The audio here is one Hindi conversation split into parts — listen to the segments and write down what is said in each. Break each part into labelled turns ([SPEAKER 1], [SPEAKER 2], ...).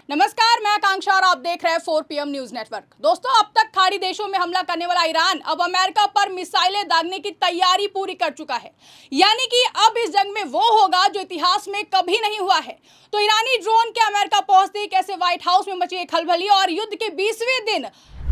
[SPEAKER 1] नमस्कार, मैं आकांक्षा और आप देख रहे हैं 4 PM न्यूज नेटवर्क। दोस्तों, अब तक खाड़ी देशों में हमला करने वाला ईरान अब अमेरिका पर मिसाइलें दागने की तैयारी पूरी कर चुका है। यानी कि अब इस जंग में वो होगा जो इतिहास में कभी नहीं हुआ है। तो ईरानी ड्रोन के अमेरिका पहुंचते ही कैसे व्हाइट हाउस में मची एक खलबली और युद्ध के 20वें दिन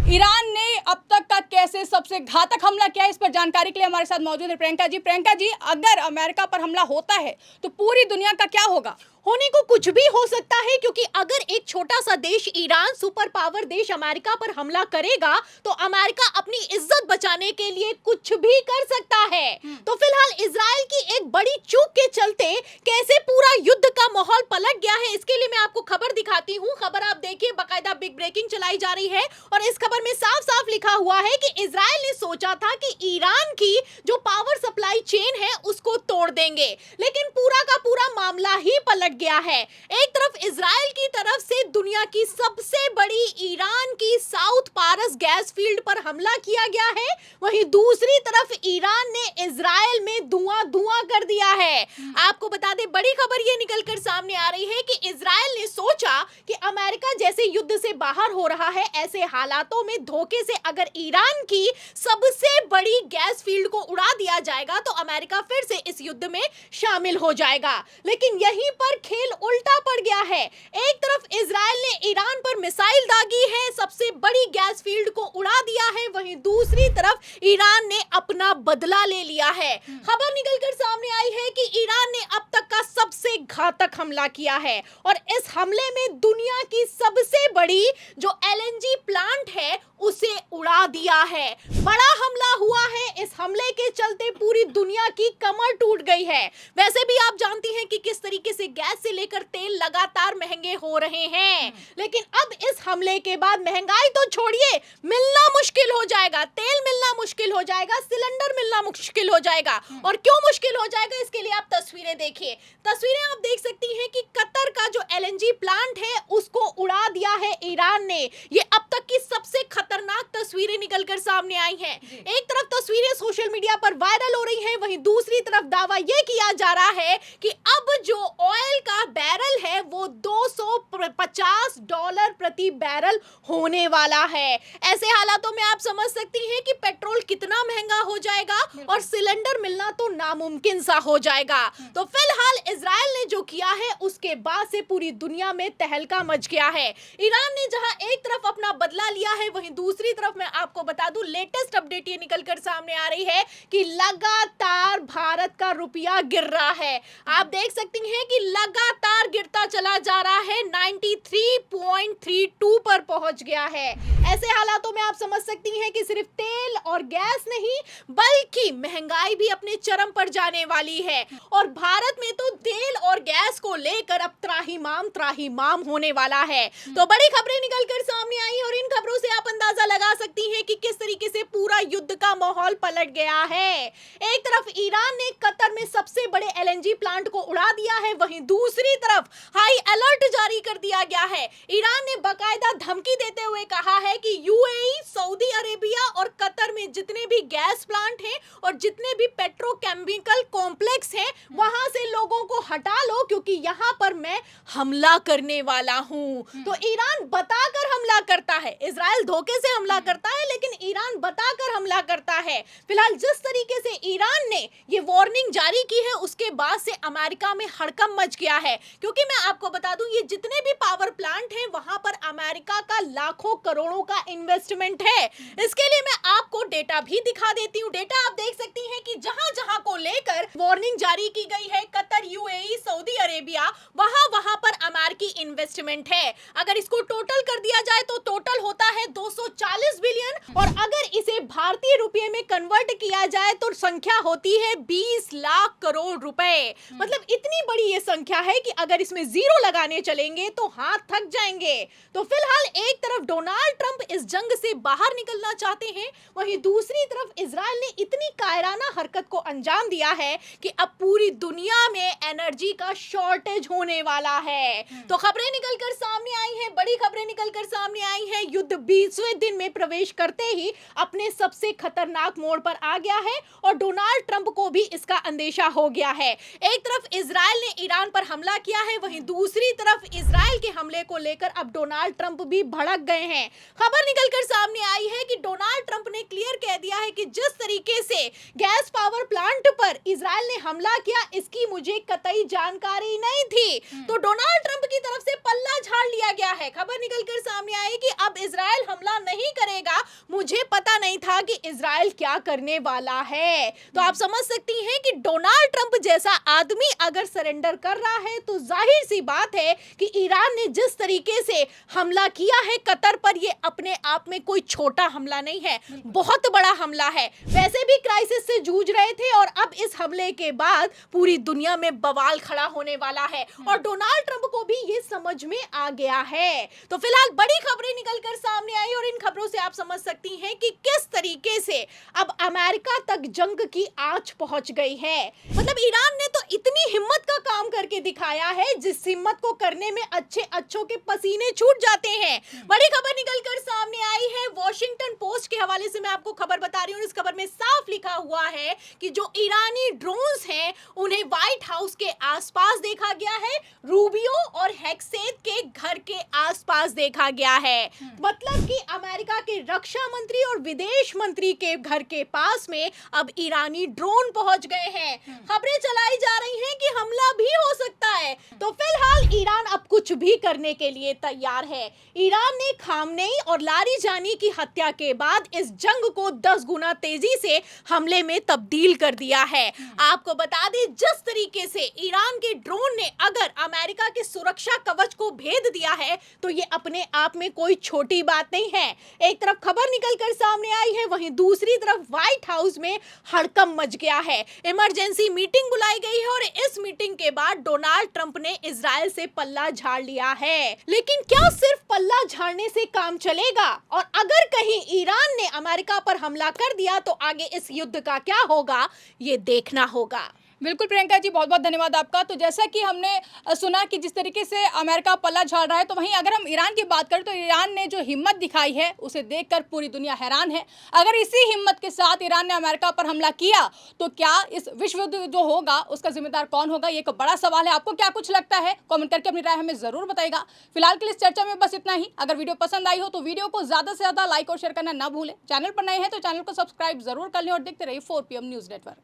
[SPEAKER 1] ईरान ने अब तक का कैसे सबसे घातक हमला किया, इस पर जानकारी के लिए हमारे साथ मौजूद है प्रियंका जी। प्रियंका जी, अगर अमेरिका पर हमला होता है तो पूरी दुनिया का क्या होगा?
[SPEAKER 2] होने को कुछ भी हो सकता है, क्योंकि अगर एक छोटा सा देश ईरान सुपर पावर देश अमेरिका पर हमला करेगा तो अमेरिका अपनी इज्जत बचाने के लिए कुछ भी कर सकता है। तो फिलहाल इजराइल की एक बड़ी चूक के चलते कैसे पूरा युद्ध का माहौल पलट गया है, इसके लिए मैं आपको खबर दिखाती हूँ। खबर आप देखिए, बाकायदा बिग ब्रेकिंग चलाई जा रही है और इस खबर में साफ साफ लिखा हुआ है कि इजराइल ने सोचा था कि ईरान की जो पावर सप्लाई चेन है उसको तोड़ देंगे, लेकिन पूरा का पूरा मामला ही पलट गया है। एक तरफ इजराइल की तरफ से दुनिया की सबसे बड़ी ईरान की साउथ पारस गैस फील्ड पर हमला किया गया है, वहीं दूसरी तरफ ईरान ने इजराइल में धुआं धुआं कर दिया है। आपको बता दें, बड़ी खबर ये निकलकर सामने आ रही है कि इजराइल ने सोचा कि अमेरिका जैसे युद्ध से बाहर हो रहा है, ऐसे हालातों में धोखे से अगर ईरान की सबसे बड़ी गैस फील्ड को उड़ा दिया जाएगा तो अमेरिका फिर से इस युद्ध में शामिल हो जाएगा। लेकिन यहीं पर खेल उल्टा पड़ गया है। एक तरफ इजराइल ने ईरान पर मिसाइल दागी है, सबसे बड़ी गैस फील्ड को उड़ा दिया है, वहीं दूसरी तरफ ईरान ने अपना बदला ले लिया है। खबर निकलकर सामने आई है कि ईरान ने अब तक का सबसे घातक हमला किया है और इस हमले में दुनिया की सबसे बड़ी जो एलएनजी प्लांट है उसे उड़ा दिया है। बड़ा हमला हुआ है, इस हमले के चलते पूरी दुनिया की कमर टूट गई है। वैसे भी आप जानती हैं कि किस तरीके से गैस से लेकर तेल लगातार महंगे हो रहे हैं, लेकिन अब इस हमले के बाद महंगाई तो छोड़िए, मिलना मुश्किल हो जाएगा, तेल मिलना मुश्किल हो जाएगा, सिलेंडर मिलना मुश्किल हो जाएगा। और क्यों मुश्किल हो जाएगा, इसके लिए आप तस्वीरें देखिए। तस्वीरें आप देख सकती हैं कि कतर का जो एलएनजी प्लांट है उसको उड़ा दिया है ईरान ने। ये अब तक की सबसे खतरनाक तस्वीरें निकलकर सामने आई हैं। एक तरफ तस्वीरें सोशल मीडिया पर वायरल हो रही हैं, वहीं दूसरी तरफ दावा यह किया जा रहा है कि अब जो ऑयल का बैरल है वो $250 प्रति बैरल होने वाला है। ऐसे हालातों में आप समझ सकती हैं कि पेट्रोल कितना महंगा हो जाएगा और सिलेंडर मिलना तो नामुमकिन सा हो जाएगा। तो फिलहाल इजराइल ने जो किया है उसके बाद से पूरी दुनिया में तहलका मच गया है। ईरान ने जहां एक तरफ अपना बदला लिया है, वहीं दूसरी तरफ मैं आपको बता दूं, लेटेस्ट अपडेट ये निकलकर सामने आ रही है कि लगातार भारत का रुपया गिर रहा है। आप देख सकती हैं कि लगातार गिरता चला जा रहा है, 93.32 पर पहुंच गया है। ऐसे हालातों में आप समझ सकती हैं कि सिर्फ तेल और गैस नहीं बल्कि महंगाई भी अपने चरम पर जाने वाली है और भारत में तो तेल और गैस को लेकर अब त्राहिमाम होने वाला है। तो बड़ी खबरें निकलकर सामने आई और इन खबरों से आप अंदाजा लगा सकती हैं कि किस तरीके से पूरा युद्ध का माहौल पलट गया है। एक तरफ ईरान ने कतर में सबसे बड़े एलएनजी प्लांट को उड़ा दिया है, वहीं दूसरी तरफ हाई अलर्ट जारी कर दिया गया है। ईरान ने बाकायदा धमकी देते हुए कहा है कि यूएई, सऊदी अरेबिया और कतर में जितने भी गैस प्लांट हैं और जितने भी पेट्रोकेमिकल कॉम्प्लेक्स हैं वहां से लोगों को हटा लो, क्योंकि यहां पर मैं हमला करने वाला हूं। तो ईरान बताकर हमला करता है, इजराइल धोखे से हमला करता है, लेकिन ईरान बताकर हमला करता है। फिलहाल जिस तरीके से ईरान ने ये वार्निंग जारी की है उसके बाद से अमेरिका में हड़कंप मच गया है, क्योंकि मैं आपको बता दूं, ये जितने भी पावर प्लांट हैं वहां पर अमेरिका का लाखों करोड़ों का इन्वेस्टमेंट है। इसके लिए मैं आपको डेटा भी दिखा देती हूँ। डेटा आप देख सकती हैं कि जहां जहां को लेकर वार्निंग जारी की गई है, कतर, यूएई, सऊदी अरेबिया, वहां वहां पर अमेरिकी इन्वेस्टमेंट है। अगर इसको टोटल कर दिया जाए तो टोटल होता है 240 बिलियन और अगर इसे भारतीय रुपये में कन्वर्ट किया जाए तो संख्या होती है 20 लाख करोड़ रुपए। मतलब इतनी बड़ी ये संख्या है कि अगर इसमें जीरो लगाने चलेंगे तो हाथ थक जाएंगे। तो फिलहाल एक तरफ डोनाल्ड ट्रंप इस जंग से बाहर निकलना चाहते हैं, वहीं दूसरी तरफ इजराइल ने इतनी कायराना हरकत को अंजाम दिया है कि अब पूरी दुनिया में एनर्जी का शॉर्टेज होने वाला है। तो खबरें निकलकर सामने आई हैं, बड़ी खबरें निकलकर सामने आई हैं। युद्ध 20वें दिन में प्रवेश करते ही अपने सबसे खतरनाक मोड़ पर आ गया है और डोनाल्ड ट्रंप को भी इसका अंदेशा हो गया है। एक तरफ इजराइल ने ईरान पर हमला किया है, वहीं दूसरी तरफ इजराइल के हमले को लेकर अब डोनाल्ड ट्रंप भी भड़क गए हैं। खबर निकलकर सामने आई है कि डोनाल्ड ट्रंप ने क्लियर कह दिया है कि जिस तरीके से गैस पावर प्लांट पर इजराइल ने हमला किया, इसकी मुझे कतई जानकारी नहीं थी। तो डोनाल्ड ट्रंप की तरफ से पल्ला झाड़ लिया गया है। खबर निकलकर सामने आई कि अब इजराइल हमला नहीं करेगा, मुझे पता नहीं था कि इजराइल क्या करने वाला है। तो आप समझ सकती हैं कि डोनाल्ड ट्रंप जैसा आदमी अगर सरेंडर कर रहा है तो जाहिर सी बात है कि ईरान ने जिस तरीके से हमला किया है कतर पर, ये अपने आप में कोई छोटा हमला नहीं है, बहुत बड़ा हमला है। वैसे भी क्राइसिस से जूझ रहे थे और अब इस हमले के बाद पूरी दुनिया में बवाल खड़ा होने वाला है और डोनाल्ड ट्रंप को भी ये समझ में आ गया है। तो फिलहाल बड़ी खबरें निकलकर सामने आई और इन खबरों से आप समझ सकती हैं कि किस तरीके से अब अमेरिका तक जंग की आंच पहुंच गई है। मतलब ईरान ने तो इतनी हिम्मत का काम करके दिखाया है जिस हिम्मत को करने में अच्छों के पसीने छूट जाते हैं। बड़ी खबर निकलकर सामने आई है, वॉशिंगटन पोस्ट के हवाले से मैं आपको खबर बता रही हूँ। इस खबर में साफ लिखा हुआ है कि जो ईरानी ड्रोन्स हैं उन्हें व्हाइट हाउस के आसपास देखा गया है, रूबियो और हेक्सेथ के घर के आसपास देखा गया है। मतलब कि अमेरिका के रक्षा मंत्री और विदेश मंत्री के घर के पास में अब ईरानी ड्रोन पहुंच गए हैं। खबरें चलाई जा रही हैं कि हमला भी हो सकता है। तो फिलहाल ईरान अब कुछ भी करने के लिए तैयार है। ईरान ने खामनेई और लारिजानी की हत्या के बाद इस जंग को 10 गुना तेजी से हमले में तब्दील कर दिया है। आपको बता दें, जिस तरीके से ईरान के ड्रोन ने अगर अमेरिका के सुरक्षा कवच को भेद दिया है तो ये अपने आप में कोई छोटी बात नहीं है। एक तरफ खबर निकलकर सामने आई है, वहीं दूसरी तरफ व्हाइट हाउस में हड़कंप मच गया है। इमरजेंसी मीटिंग बुलाई गई है और इस मीटिंग के बाद डोनाल्ड ट्रंप ने इजराइल से पल्ला झाड़ लिया है। लेकिन क्या सिर्फ पल्ला झाड़ने से काम चलेगा? और अगर कहीं ईरान ने अमेरिका पर हमला कर दिया तो आगे इस युद्ध का क्या होगा, ये देखना होगा।
[SPEAKER 1] बिल्कुल प्रियंका जी, बहुत बहुत धन्यवाद आपका। तो जैसा कि हमने सुना कि जिस तरीके से अमेरिका पल्ला झाड़ रहा है, तो वहीं अगर हम ईरान की बात करें तो ईरान ने जो हिम्मत दिखाई है उसे देखकर पूरी दुनिया हैरान है। अगर इसी हिम्मत के साथ ईरान ने अमेरिका पर हमला किया तो क्या इस विश्व युद्ध जो होगा उसका जिम्मेदार कौन होगा, ये एक बड़ा सवाल है। आपको क्या कुछ लगता है, कॉमेंट करके अपनी राय हमें जरूर बताएगा। फिलहाल के लिए इस चर्चा में बस इतना ही। अगर वीडियो पसंद आई हो तो वीडियो को ज्यादा से ज्यादा लाइक और शेयर करना ना भूलें। चैनल पर नए हैं तो चैनल को सब्सक्राइब जरूर कर लें और देखते रहिए 4 PM न्यूज नेटवर्क।